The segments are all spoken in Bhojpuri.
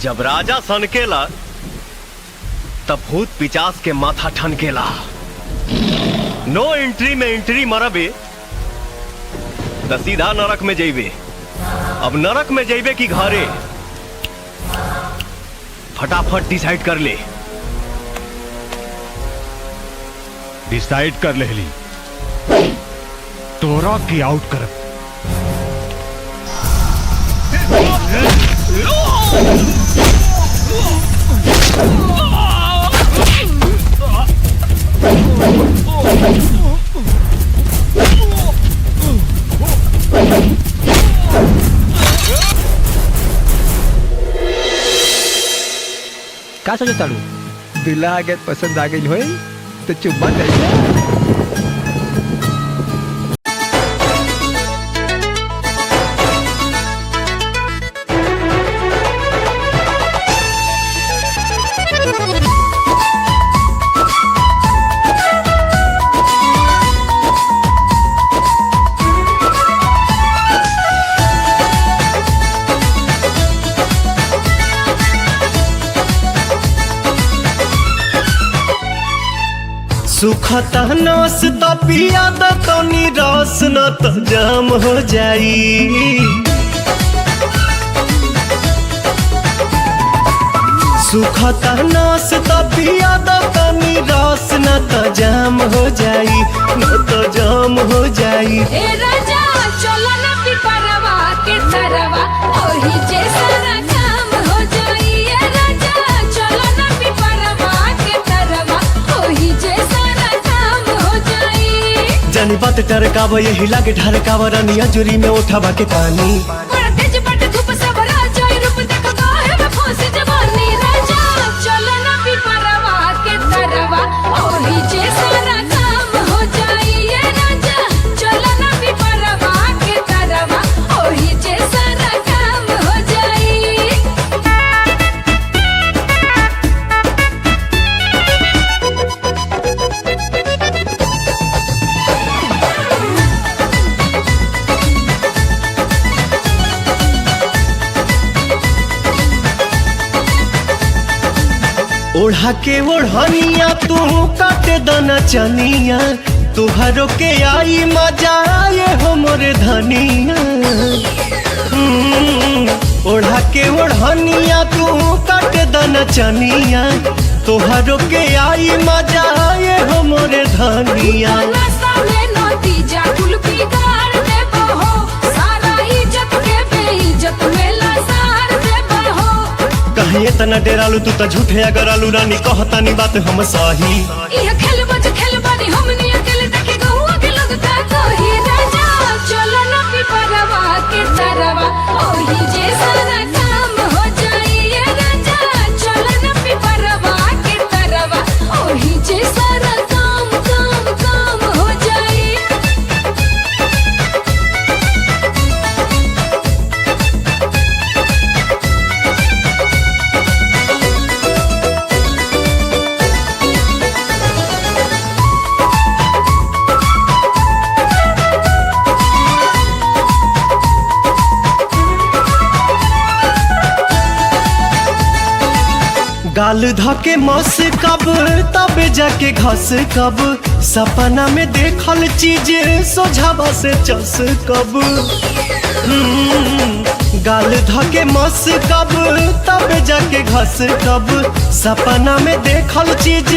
जब राजा सनकेला तब भूत पिचास के माथा ठनकेला। नो एंट्री में एंट्री मरबे तो सीधा नरक में जइबे। अब नरक में जइबे कि घरे, फटाफट डिसाइड कर ले। डिसाइड कर ले ली, तोरा की आउट कर। का सोचो तारू दूल्हा आगे पसंद आ गई होई तो चुम्मा दे। सुखता नस तो पिया तो निराश न तो जाम हो जाई। सुखता नस तो पिया तो निराश न तो जाम हो जाई, न तो जाम हो जाई। ए राजा चलो ना पिपरवा के तरवा ओही जैसा काम हो जाई। ए राजा चलो ना पिपरवा के तरवा ओही जैसा जानी बात टरकाव यही लागे ढरकाव रानिया जुरी में उठावा के पानी। बड़ा तेज बट धूप सब राजा रूप देखो काहे में फंस जवानी। राजा चलो ना पिपरवा के तरवा ओही जैसा काम हो जाई। ये राजा चलो ना पिपरवा के तरवा ओही जैसा काम हो जाई। ओढ़ा के ओढ़निया तू काटे दाना चनिया, तुहारो के आई मजा आए हो मोरे धनिया। ओढ़ा के ओढ़निया तू काटे दाना चनिया, तुहारो के आई मजा आए हो मोरे धनिया। कहीं इतना डेरालू तू तो झूठे अगर आलू रानी कहतानी बात हम सही। इह खेल बज खेल बानी हमनी अकेले देखे गहुआ के लोग का कही। राजा चलो ना पिपरवा के तरवा ओही जैसा काम हो जाई। ये राजा चलो ना पिपरवा के तरवा ओही जैसा काम काम काम हो जाई। गाल धके मस कब तब जाके घस कब, सपना में देखल चीज सोझावा से चस कब। गाल धके मस कब तब जाके घस कब, सपना में देखल चीज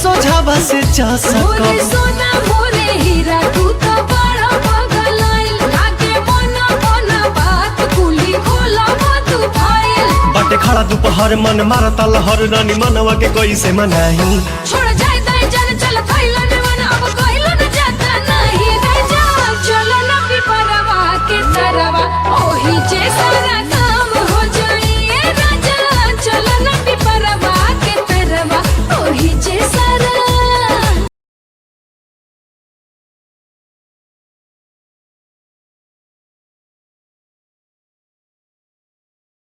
सोझावा से चस मोरे कब। सोना मोरे हीरा तू तो बड़ा पागल आइल लागे मना मना बात कुली खोला तू फाइल। बाटे खड़ा दोपहर मन मारता लहर रानी मनवा के कैसे मनाही। छोड़